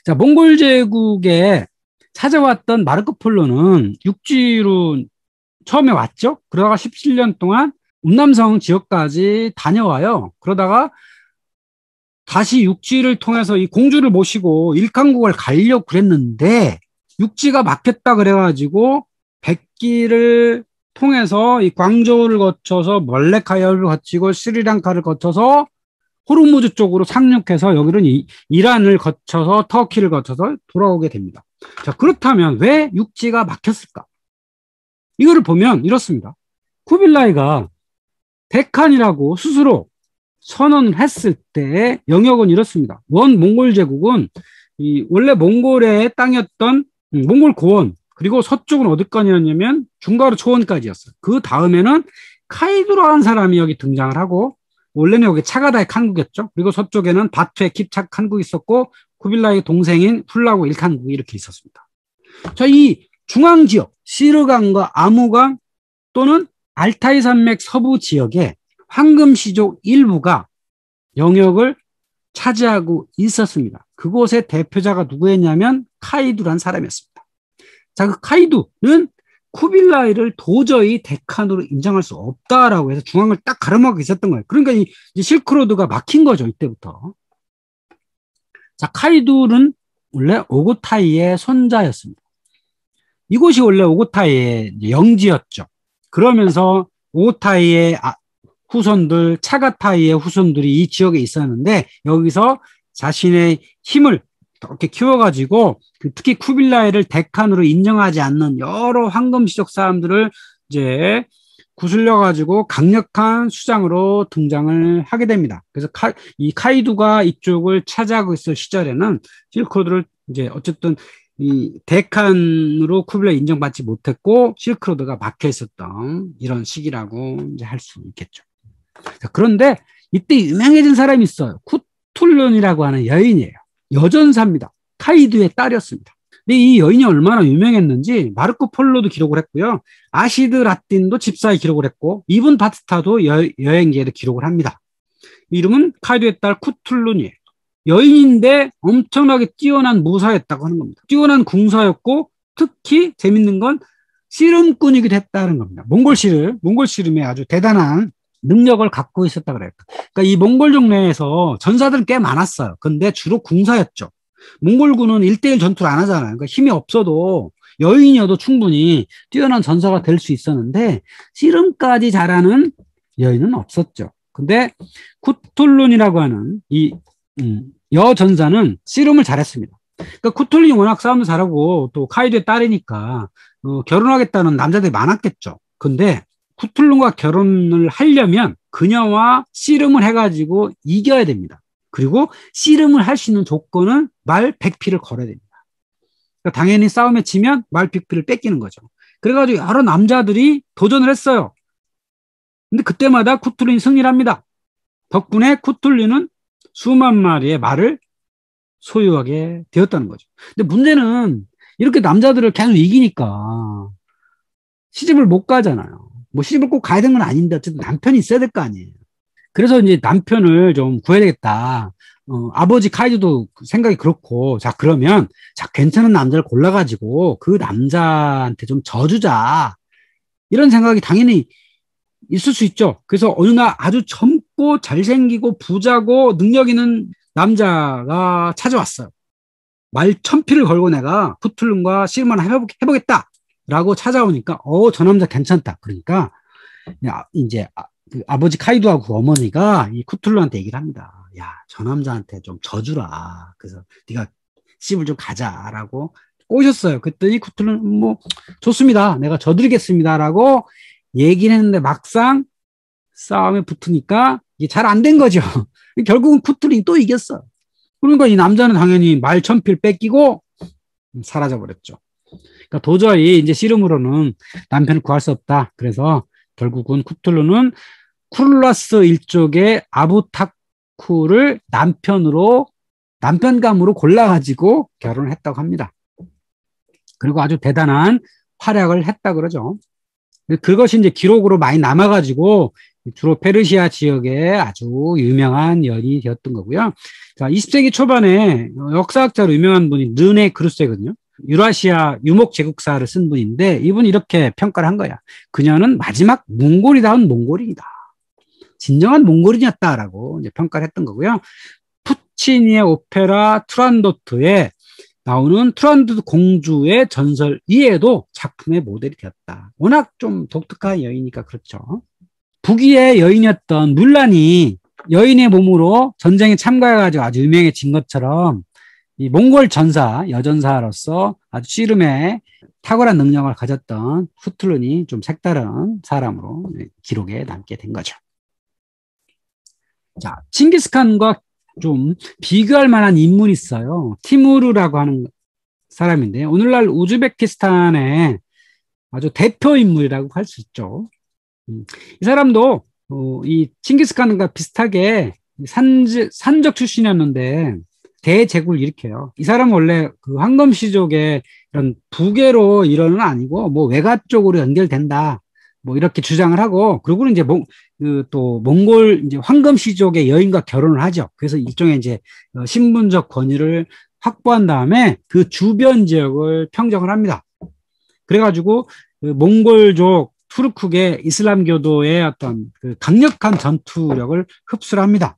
자, 몽골 제국에 찾아왔던 마르코 폴로는 육지로 처음에 왔죠. 그러다가 17년 동안 운남성 지역까지 다녀와요. 그러다가 다시 육지를 통해서 이 공주를 모시고 일강국을 가려고 그랬는데 육지가 막혔다 그래가지고 백기를 통해서 이 광저우를 거쳐서 몰레카야를 거치고 스리랑카를 거쳐서 호르무즈 쪽으로 상륙해서 여기는 이란을 거쳐서 터키를 거쳐서 돌아오게 됩니다. 자, 그렇다면 왜 육지가 막혔을까? 이거를 보면 이렇습니다. 쿠빌라이가 데칸이라고 스스로 선언을 했을 때의 영역은 이렇습니다. 원 몽골 제국은 원래 몽골의 땅이었던 몽골 고원, 그리고 서쪽은 어디까지였냐면 중가로 초원까지였어요. 그 다음에는 카이두라는 사람이 여기 등장을 하고, 원래는 여기 차가다의 칸국이었죠. 그리고 서쪽에는 바투의 킵착 칸국이 있었고, 쿠빌라이의 동생인 훌라구 일칸국이 이렇게 있었습니다. 자, 이 중앙 지역, 시르강과 아무강 또는 알타이 산맥 서부 지역에 황금시족 일부가 영역을 차지하고 있었습니다. 그곳의 대표자가 누구였냐면 카이두란 사람이었습니다. 자, 그 카이두는 쿠빌라이를 도저히 데칸으로 인정할 수 없다라고 해서 중앙을 딱 가로막고 있었던 거예요. 그러니까 이 실크로드가 막힌 거죠, 이때부터. 자, 카이두는 원래 오고타이의 손자였습니다. 이곳이 원래 오고타이의 영지였죠. 그러면서 오고타이의 후손들, 차가타이의 후손들이 이 지역에 있었는데 여기서 자신의 힘을 이렇게 키워가지고 특히 쿠빌라이를 데칸으로 인정하지 않는 여러 황금시족 사람들을 이제 구슬려가지고 강력한 수장으로 등장을 하게 됩니다. 그래서 이 카이두가 이쪽을 차지하고 있을 시절에는 실크로드를 이제 어쨌든 이 데칸으로 쿠빌라이 인정받지 못했고 실크로드가 막혀 있었던 이런 시기라고 이제 할 수 있겠죠. 자, 그런데 이때 유명해진 사람이 있어요. 쿠툴룬이라고 하는 여인이에요. 여전사입니다. 카이두의 딸이었습니다. 근데 이 여인이 얼마나 유명했는지 마르코 폴로도 기록을 했고요. 아시드 라틴도 집사에 기록을 했고 이븐 바트타도 여행기에도 기록을 합니다. 이름은 카이두의 딸 쿠툴룬이에요. 여인인데 엄청나게 뛰어난 무사였다고 하는 겁니다. 뛰어난 궁사였고 특히 재밌는 건 씨름꾼이기도 했다는 겁니다. 몽골 씨름에 아주 대단한 능력을 갖고 있었다 그래요. 그러니까 이 몽골족 내에서 전사들은 꽤 많았어요. 근데 주로 궁사였죠. 몽골군은 1대1 전투를 안 하잖아요. 그러니까 힘이 없어도 여인이어도 충분히 뛰어난 전사가 될 수 있었는데 씨름까지 잘하는 여인은 없었죠. 근데 쿠툴룬이라고 하는 이 여전사는 씨름을 잘했습니다. 그러니까 쿠툴룬이 워낙 싸움도 잘하고 또 카이두의 딸이니까 결혼하겠다는 남자들이 많았겠죠. 근데 쿠툴룬과 결혼을 하려면 그녀와 씨름을 해가지고 이겨야 됩니다. 그리고 씨름을 할 수 있는 조건은 말 100피를 걸어야 됩니다. 그러니까 당연히 싸움에 지면 말 100피를 뺏기는 거죠. 그래가지고 여러 남자들이 도전을 했어요. 근데 그때마다 쿠툴룬이 승리를 합니다. 덕분에 쿠툴룬은 수만 마리의 말을 소유하게 되었다는 거죠. 근데 문제는 이렇게 남자들을 계속 이기니까 시집을 못 가잖아요. 뭐 시집을 꼭 가야 되는 건 아닌데 어쨌든 남편이 있어야 될 거 아니에요. 그래서 이제 남편을 좀 구해야 되겠다. 아버지 카이두도 생각이 그렇고, 자, 그러면, 자, 괜찮은 남자를 골라가지고 그 남자한테 좀 져주자. 이런 생각이 당연히 있을 수 있죠. 그래서 어느 날 아주 젊고 잘생기고 부자고 능력 있는 남자가 찾아왔어요. 말 1000피를 걸고 내가 쿠툴룬과 씨름을 해보겠다. 라고 찾아오니까, 저 남자 괜찮다. 그러니까, 이제, 그 아버지 카이두하고 그 어머니가 이 쿠툴룬한테 얘기를 합니다. 야, 저 남자한테 좀 져주라. 그래서 네가 씨름을 좀 가자라고 꼬셨어요. 그랬더니 쿠툴룬 뭐 좋습니다. 내가 져드리겠습니다라고 얘기를 했는데 막상 싸움에 붙으니까 이게 잘 안 된 거죠. 결국은 쿠툴룬이 또 이겼어요. 그러니까 이 남자는 당연히 말 1000피를 뺏기고 사라져버렸죠. 그러니까 도저히 이제 씨름으로는 남편을 구할 수 없다. 그래서 결국은 쿠툴룬은 쿠룰라스 일족의 아부타쿠를 남편감으로 골라가지고 결혼을 했다고 합니다. 그리고 아주 대단한 활약을 했다 그러죠. 그것이 이제 기록으로 많이 남아가지고 주로 페르시아 지역에 아주 유명한 여인이 되었던 거고요. 자, 20세기 초반에 역사학자로 유명한 분이 르네 그루세거든요. 유라시아 유목 제국사를 쓴 분인데 이분이 이렇게 평가를 한 거야. 그녀는 마지막 몽골이다운 몽골인이다. 진정한 몽골인이었다라고 이제 평가를 했던 거고요. 푸치니의 오페라 투란도트에 나오는 투란도트 공주의 전설 이에도 작품의 모델이 되었다. 워낙 좀 독특한 여인이니까 그렇죠. 북위의 여인이었던 물란이 여인의 몸으로 전쟁에 참가해가지고 아주 유명해진 것처럼 이 몽골 전사, 여전사로서 아주 씨름에 탁월한 능력을 가졌던 후툴룬이 좀 색다른 사람으로 기록에 남게 된 거죠. 자, 칭기스칸과 좀 비교할 만한 인물이 있어요. 티무르라고 하는 사람인데 오늘날 우즈베키스탄의 아주 대표 인물이라고 할 수 있죠. 이 사람도 이 칭기스칸과 비슷하게 산적 출신이었는데 대제국을 일으켜요. 이 사람은 원래 그 황금시족의 이런 부계로 일원은 아니고 뭐 외가 쪽으로 연결된다. 뭐 이렇게 주장을 하고 그리고는 이제 또 몽골 이제 황금시족의 여인과 결혼을 하죠. 그래서 일종의 이제 신분적 권위를 확보한 다음에 그 주변 지역을 평정을 합니다. 그래가지고 그 몽골족 투르크계 이슬람교도의 어떤 그 강력한 전투력을 흡수를 합니다.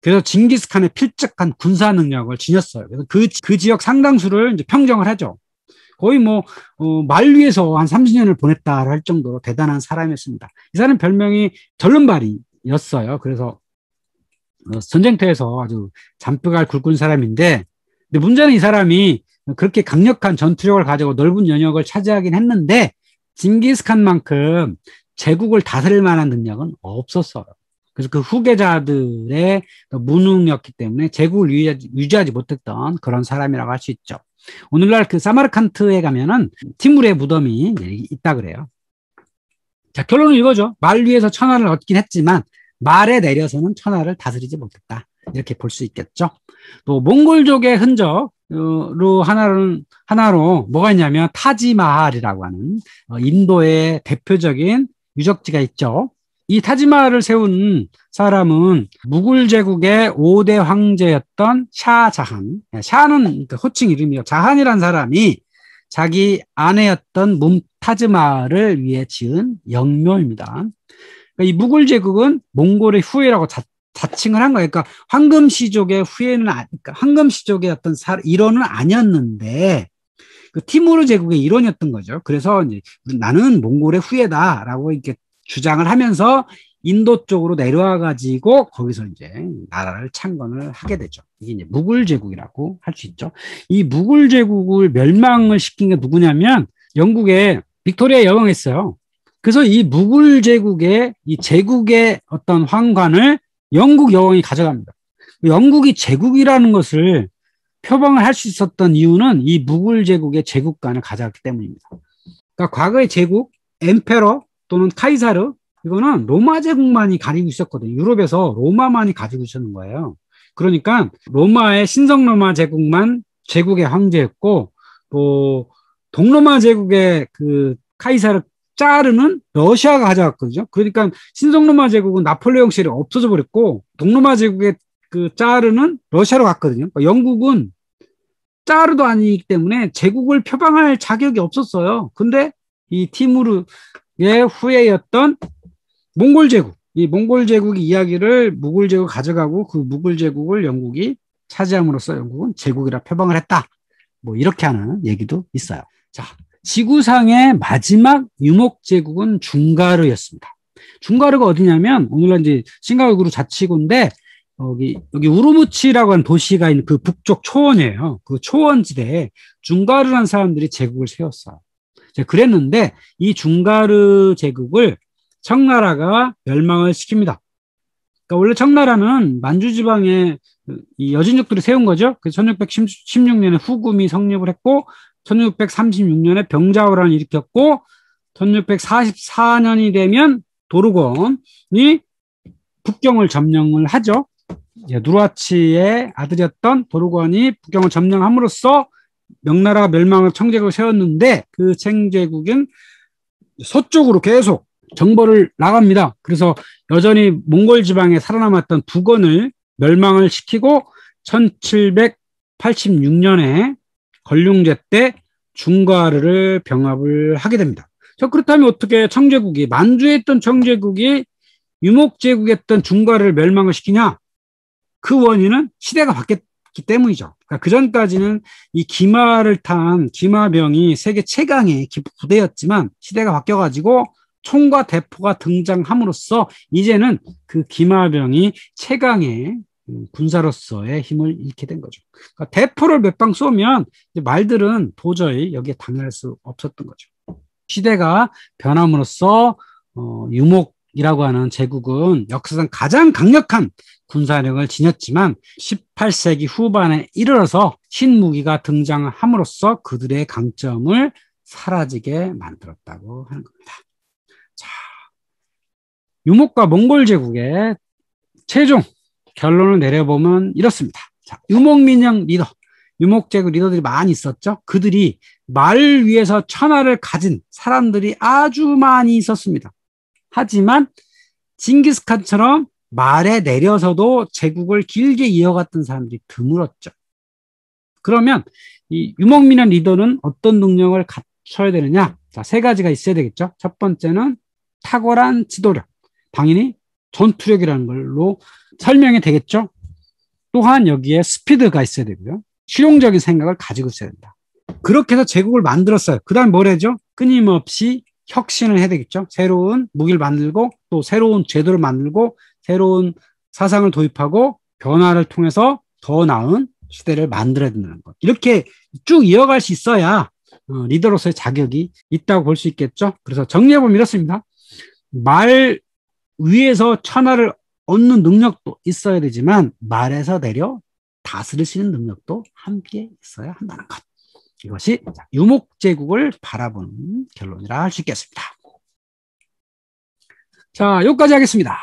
그래서 징기스칸의 필적한 군사 능력을 지녔어요. 그래서 그 지역 상당수를 이제 평정을 하죠. 거의 말 위에서 한 30년을 보냈다 할 정도로 대단한 사람이었습니다. 이 사람 별명이 절름발이였어요. 그래서 전쟁터에서 아주 잔뼈갈 굵은 사람인데, 근데 문제는 이 사람이 그렇게 강력한 전투력을 가지고 넓은 영역을 차지하긴 했는데 징기스칸만큼 제국을 다스릴 만한 능력은 없었어요. 그래서 그 후계자들의 무능력이었기 때문에 제국을 유지하지 못했던 그런 사람이라고 할 수 있죠. 오늘날 그 사마르칸트에 가면은 티무르의 무덤이 있다 그래요. 자, 결론은 이거죠. 말 위에서 천하를 얻긴 했지만 말에 내려서는 천하를 다스리지 못했다. 이렇게 볼 수 있겠죠. 또 몽골족의 흔적으로 하나로 뭐가 있냐면 타지마할이라고 하는 인도의 대표적인 유적지가 있죠. 이 타지마할을 세운 사람은 무굴 제국의 5대 황제였던 샤자한. 샤는 호칭 이름이요. 자한이라는 사람이 자기 아내였던 뭄타즈마할을 위해 지은 영묘입니다. 이 무굴 제국은 몽골의 후예라고 자칭을 한 거예요. 그러니까 황금시족의 후예는 그러니까 황금시족의 어떤 일원은 아니었는데 그 티무르 제국의 일원이었던 거죠. 그래서 이제 나는 몽골의 후예다라고 이렇게 주장을 하면서 인도 쪽으로 내려와 가지고 거기서 이제 나라를 창건을 하게 되죠. 이게 이제 무굴 제국이라고 할 수 있죠. 이 무굴 제국을 멸망을 시킨 게 누구냐면 영국의 빅토리아 여왕이 있어요. 그래서 이 무굴 제국의 이 제국의 어떤 황관을 영국 여왕이 가져갑니다. 영국이 제국이라는 것을 표방을 할 수 있었던 이유는 이 무굴 제국의 제국관을 가져갔기 때문입니다. 그러니까 과거의 제국, 엠페러 또는 카이사르, 이거는 로마 제국만이 가지고 있었거든요. 유럽에서 로마만이 가지고 있었는 거예요. 그러니까 로마의 신성로마 제국만 제국의 황제였고, 또 동로마 제국의 그 카이사르 짜르는 러시아가 가져갔거든요. 그러니까 신성로마 제국은 나폴레옹 시절에 없어져 버렸고, 동로마 제국의 그 짜르는 러시아로 갔거든요. 그러니까 영국은 짜르도 아니기 때문에 제국을 표방할 자격이 없었어요. 근데 이 티무르의 후예였던 몽골 제국, 이 몽골 제국의 이야기를 무굴 제국 가져가고 그 무굴 제국을 영국이 차지함으로써 영국은 제국이라 표방을 했다. 뭐 이렇게 하는 얘기도 있어요. 자, 지구상의 마지막 유목 제국은 중가르였습니다. 중가르가 어디냐면 오늘날 이제 싱가우이구르 자치구인데 여기 우르무치라고 하는 도시가 있는 그 북쪽 초원이에요. 그 초원지대에 중가르라는 사람들이 제국을 세웠어요. 그랬는데 이 중가르 제국을 청나라가 멸망을 시킵니다. 그러니까 원래 청나라는 만주 지방에 이 여진족들이 세운 거죠. 그래서 1616년에 후금이 성립을 했고 1636년에 병자호란을 일으켰고 1644년이 되면 도르곤이 북경을 점령을 하죠. 누르하치의 아들이었던 도르곤이 북경을 점령함으로써 명나라 멸망을 청제국을 세웠는데 그 청제국은 서쪽으로 계속 정보를 나갑니다. 그래서 여전히 몽골 지방에 살아남았던 북원을 멸망을 시키고 1786년에 걸륭제 때 중과르를 병합을 하게 됩니다. 자, 그렇다면 어떻게 청제국이 만주에 있던 청제국이 유목제국이었던 중과를 멸망을 시키냐? 그 원인은 시대가 바뀌었기 때문이죠. 그러니까 그 전까지는 이 기마를 탄 기마병이 세계 최강의 부대였지만 시대가 바뀌어가지고 총과 대포가 등장함으로써 이제는 그 기마병이 최강의 군사로서의 힘을 잃게 된 거죠. 그러니까 대포를 몇 방 쏘면 말들은 도저히 여기에 당할 수 없었던 거죠. 시대가 변함으로써 유목이라고 하는 제국은 역사상 가장 강력한 군사력을 지녔지만 18세기 후반에 이르러서 신무기가 등장함으로써 그들의 강점을 사라지게 만들었다고 하는 겁니다. 자, 유목과 몽골 제국의 최종 결론을 내려보면 이렇습니다. 자, 유목민영 리더, 유목제국 리더들이 많이 있었죠. 그들이 말을 위해서 천하를 가진 사람들이 아주 많이 있었습니다. 하지만 징기스칸처럼 말에 내려서도 제국을 길게 이어갔던 사람들이 드물었죠. 그러면 이 유목민영 리더는 어떤 능력을 갖춰야 되느냐? 자, 세 가지가 있어야 되겠죠. 첫 번째는 탁월한 지도력, 당연히 전투력이라는 걸로 설명이 되겠죠. 또한 여기에 스피드가 있어야 되고요. 실용적인 생각을 가지고 있어야 된다. 그렇게 해서 제국을 만들었어요. 그 다음 뭘 해죠? 끊임없이 혁신을 해야 되겠죠. 새로운 무기를 만들고 또 새로운 제도를 만들고 새로운 사상을 도입하고 변화를 통해서 더 나은 시대를 만들어야 된다는 것. 이렇게 쭉 이어갈 수 있어야 리더로서의 자격이 있다고 볼 수 있겠죠. 그래서 정리해보면 이렇습니다. 말 위에서 천하를 얻는 능력도 있어야 되지만 말에서 내려 다스릴 수 있는 능력도 함께 있어야 한다는 것. 이것이 유목제국을 바라보는 결론이라 할 수 있겠습니다. 자, 여기까지 하겠습니다.